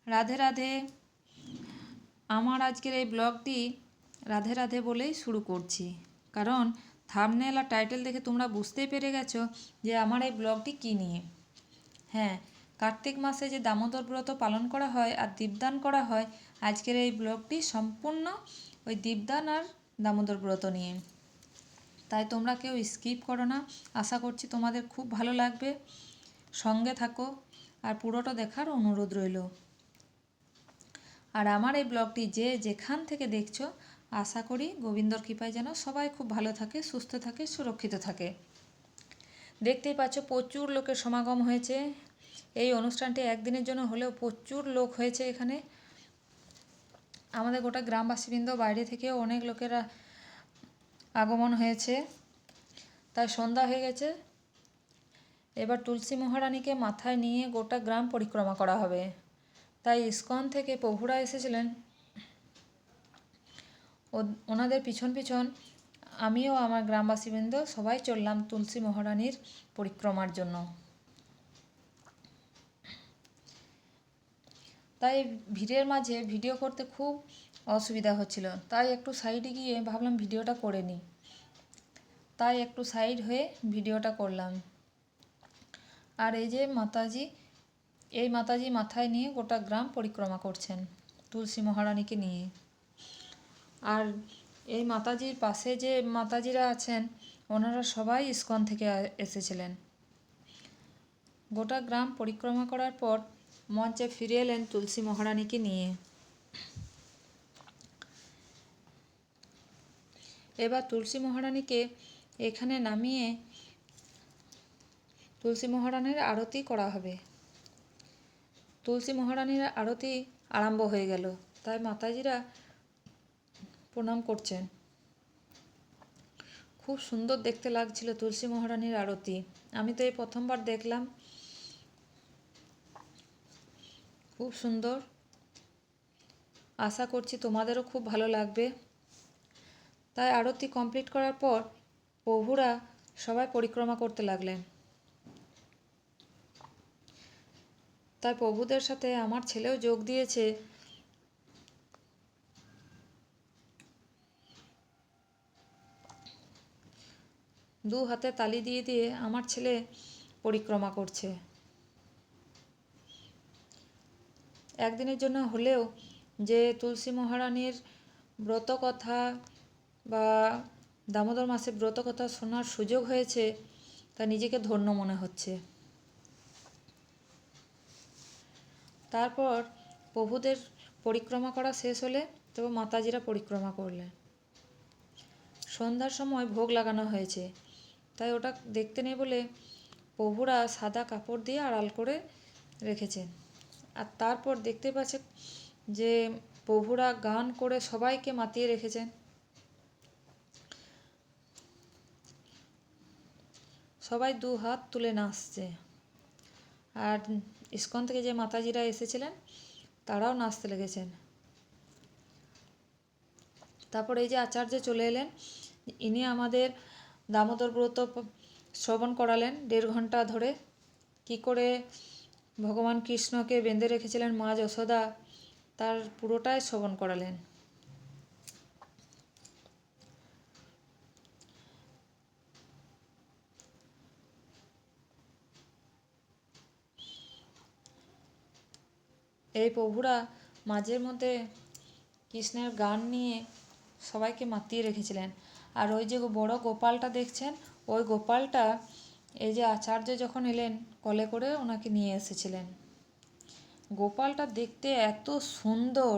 রাধে রাধে। আমার আজকের এই ব্লগটি রাধে রাধে বলেই শুরু করছি, কারণ থাম্বনেল আর টাইটেল দেখে তোমরা বুঝতেই পেরে গেছো যে আমার এই ব্লগটি কী নিয়ে। হ্যাঁ, কার্তিক মাসে যে দামোদর ব্রত পালন করা হয় আর দীপদান করা হয়, আজকের এই ব্লগটি সম্পূর্ণ ওই দীপদান আর দামোদর ব্রত নিয়ে। তাই তোমরা কেউ স্কিপ করো না, আশা করছি তোমাদের খুব ভালো লাগবে। সঙ্গে থাকো আর পুরোটা দেখার অনুরোধ রইল। আর আমার এই ব্লগটি যে যেখান থেকে দেখছো, আশা করি গোবিন্দর কৃপায় যেন সবাই খুব ভালো থাকে, সুস্থ থাকে, সুরক্ষিত থাকে। দেখতেই পাচ্ছ প্রচুর লোকের সমাগম হয়েছে। এই অনুষ্ঠানটি একদিনের জন্য হলেও প্রচুর লোক হয়েছে এখানে। আমাদের গোটা গ্রামবাসীবৃন্দ, বাইরে থেকেও অনেক লোকেরা আগমন হয়েছে। তাই সন্ধ্যা হয়ে গেছে। এবার তুলসী মহারানীকে মাথায় নিয়ে গোটা গ্রাম পরিক্রমা করা হবে। তাই ইস্কন থেকে প্রভুরা এসেছিলেন, ওনাদের পিছন পিছন আমিও আমার গ্রামবাসীবৃন্দ সবাই চললাম তুলসী মহারানীর পরিক্রমার জন্য। তাই ভিড়ের মাঝে ভিডিও করতে খুব অসুবিধা হচ্ছিল, তাই একটু সাইডে গিয়ে ভাবলাম ভিডিওটা করে নিই। তাই একটু সাইড হয়ে ভিডিওটা করলাম। আর এই যে মাতাজি, এই মাতাজি মাথায় নিয়ে গোটা গ্রাম পরিক্রমা করছেন তুলসী মহারানীকে নিয়ে। আর এই মাতাজির পাশে যে মাতাজিরা আছেন, ওনারা সবাই ইস্কন থেকে এসেছিলেন। গোটা গ্রাম পরিক্রমা করার পর মঞ্চে ফিরে এলেন তুলসী মহারানীকে নিয়ে। এবার তুলসী মহারানীকে এখানে নামিয়ে তুলসী মহারানীর আরতি করা হবে। তুলসী মহারানীর আরতি আরম্ভ হয়ে গেল, তাই মাতাজিরা প্রণাম করছেন। খুব সুন্দর দেখতে লাগছিল তুলসী মহারানীর আরতি। আমি তো এই প্রথমবার দেখলাম, খুব সুন্দর। আশা করছি তোমাদেরও খুব ভালো লাগবে। তাই আরতি কমপ্লিট করার পর প্রভুরা সবাই পরিক্রমা করতে লাগলেন। তাই প্রভুদের সাথে আমার ছেলেও যোগ দিয়েছে। দু হাতে তালি দিয়ে দিয়ে আমার ছেলে পরিক্রমা করছে। একদিনের জন্য হলেও যে তুলসী মহারানীর ব্রত কথা বা দামোদর মাসে ব্রত কথা শোনার সুযোগ হয়েছে, তা নিজেকে ধন্য মনে হচ্ছে। তারপর প্রভুদের পরিক্রমা করা শেষ হলে তবে মাতাজিরা পরিক্রমা করলেন। সন্ধ্যার সময় ভোগ লাগানো হয়েছে, তাই ওটা দেখতে নেই বলে প্রভুরা সাদা কাপড় দিয়ে আড়াল করে রেখেছেন। আর তারপর দেখতে পাচ্ছে যে প্রভুরা গান করে সবাইকে মাতিয়ে রেখেছেন। সবাই দু হাত তুলে নাচছে। আর ইস্কন থেকে যে মাতাজিরা এসেছিলেন তারাও নাচতে লেগেছেন। তারপর এই যে আচার্য চলে এলেন, ইনি আমাদের দামোদর ব্রত শ্রবণ করালেন 1.5 ঘন্টা ধরে। কি করে ভগবান কৃষ্ণকে বেঁধে রেখেছিলেন মা যশোদা, তার পুরোটাই শ্রবণ করালেন। এই প্রভুরা মাঝের মধ্যে কৃষ্ণের গান নিয়ে সবাইকে মাতিয়ে রেখেছিলেন। আর ওই যে বড় গোপালটা দেখছেন, ওই গোপালটা এই যে আচার্য যখন এলেন কলে করে ওনাকে নিয়ে এসেছিলেন। গোপালটা দেখতে এত সুন্দর,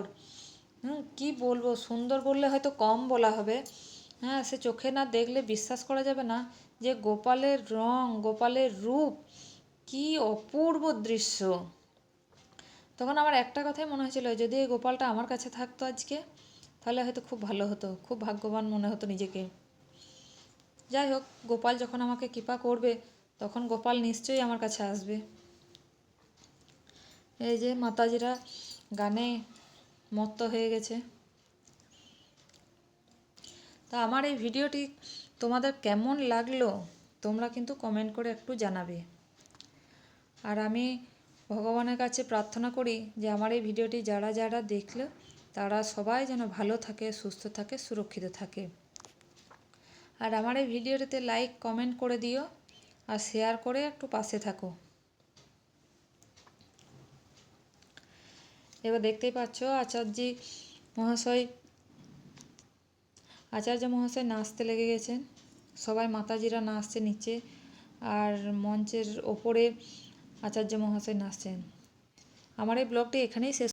কি বলবো, সুন্দর বললে হয়তো কম বলা হবে। হ্যাঁ, সে চোখে না দেখলে বিশ্বাস করা যাবে না যে গোপালের রং, গোপালের রূপ, কি অপূর্ব দৃশ্য। তখন আমার একটা কথাই মনে হয়েছিল, যদি এই গোপালটা আমার কাছে থাকতো আজকে, তাহলে হয়তো খুব ভালো হতো, খুব ভাগ্যবান মনে হতো নিজেকে। যাই হোক, গোপাল যখন আমাকে কৃপা করবে তখন গোপাল নিশ্চয়ই আমার কাছে আসবে। এই যে মাতাজিরা গানে মত্ত হয়ে গেছে। তা আমার এই ভিডিওটি তোমাদের কেমন লাগলো তোমরা কিন্তু কমেন্ট করে একটু জানাবে। আর আমি ভগবানের কাছে প্রার্থনা করি যে আমার এই ভিডিওটি যারা যারা দেখলো তারা সবাই যেন ভালো থাকে, সুস্থ থাকে, সুরক্ষিত থাকে। আর আমার এই ভিডিওটিতে লাইক কমেন্ট করে দিও আর শেয়ার করে একটু পাশে থাকো। এবার দেখতেই পাচ্ছ আচার্য মহাশয় নাচতে লেগে গেছেন। সবাই মাতাজিরা নাচছে নিচে, আর মঞ্চের ওপরে আচার্য মহাশয় নাচছেন। আমার এই ব্লগটি এখানেই শেষ